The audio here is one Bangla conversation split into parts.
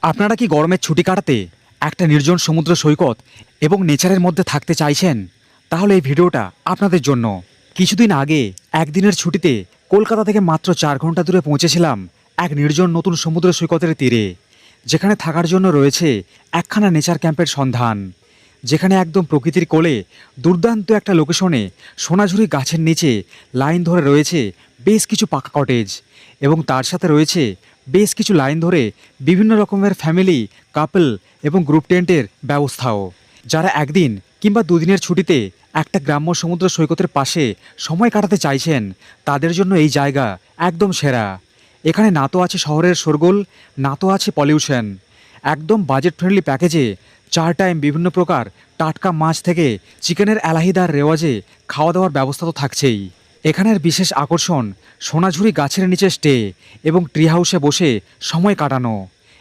আপনারা কি গরমের ছুটি কাটাতে একটা নির্জন সমুদ্র সৈকত এবং নেচারের মধ্যে থাকতে চাইছেন? তাহলে এই ভিডিওটা আপনাদের জন্য। কিছুদিন আগে একদিনের ছুটিতে কলকাতা থেকে মাত্র 4 ঘন্টা দূরে পৌঁছেছিলাম এক নির্জন নতুন সমুদ্র সৈকতের তীরে, যেখানে থাকার জন্য রয়েছে একখানা নেচার ক্যাম্পের সন্ধান, যেখানে একদম প্রকৃতির কোলে দুর্দান্ত একটা লোকেশনে সোনাঝুরি গাছের নিচে লাইন ধরে রয়েছে বেশ কিছু পাকা কটেজ, এবং তার সাথে রয়েছে বেশ কিছু লাইন ধরে বিভিন্ন রকমের ফ্যামিলি, কাপল এবং গ্রুপ টেন্টের ব্যবস্থাও। যারা একদিন কিংবা দুদিনের ছুটিতে একটা গ্রাম্য সমুদ্র সৈকতের পাশে সময় কাটাতে চাইছেন, তাদের জন্য এই জায়গা একদম সেরা। এখানে না তো আছে শহরের শোরগোল, না তো আছে পলিউশন। একদম বাজেট ফ্রেন্ডলি প্যাকেজে 4 টাইম বিভিন্ন প্রকার টাটকা মাছ থেকে চিকেনের এলাহিদার রেওয়াজে খাওয়া দাওয়ার ব্যবস্থা তো থাকছেই। এখানের বিশেষ আকর্ষণ সোনাঝুরি গাছের নিচে স্টে এবং ট্রি হাউসে বসে সময় কাটানো।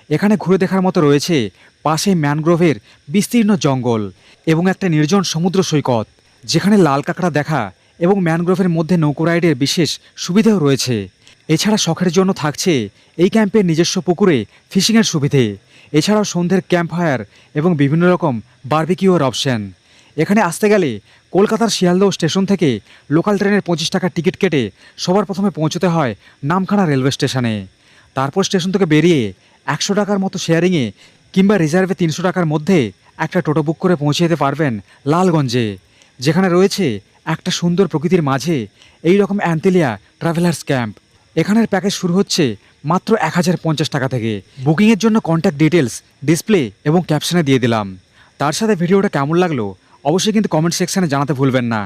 এখানে ঘুরে দেখার মতো রয়েছে পাশে ম্যানগ্রোভের বিস্তীর্ণ জঙ্গল এবং একটা নির্জন সমুদ্র সৈকত, যেখানে লাল কাঁকড়া দেখা এবং ম্যানগ্রোভের মধ্যে নৌকো রাইডের বিশেষ সুবিধাও রয়েছে। এছাড়া শখের জন্য থাকছে এই ক্যাম্পের নিজস্ব পুকুরে ফিশিংয়ের সুবিধে। এছাড়াও সন্ধ্যের ক্যাম্প ফায়ার এবং বিভিন্ন রকম বারবিকিউর অপশন। এখানে আসতে গেলে কলকাতার শিয়ালদহ স্টেশন থেকে লোকাল ট্রেনের 25 টাকার টিকিট কেটে সবার প্রথমে পৌঁছতে হয় নামখানা রেলওয়ে স্টেশনে। তারপর স্টেশন থেকে বেরিয়ে 100 টাকার মতো শেয়ারিংয়ে কিংবা রিজার্ভে 300 টাকার মধ্যে একটা টোটো বুক করে পৌঁছে যেতে পারবেন লালগঞ্জে, যেখানে রয়েছে একটা সুন্দর প্রকৃতির মাঝে এই রকম অ্যান্তেলিয়া ট্রাভেলার্স ক্যাম্প। এখানের প্যাকেজ শুরু হচ্ছে মাত্র 1050 টাকা থেকে। বুকিংয়ের জন্য কন্ট্যাক্ট ডিটেলস ডিসপ্লে এবং ক্যাপশনে দিয়ে দিলাম। তার সাথে ভিডিওটা কেমন লাগলো অবশ্যই কিন্তু কমেন্ট সেকশনে জানাতে ভুলবেন না।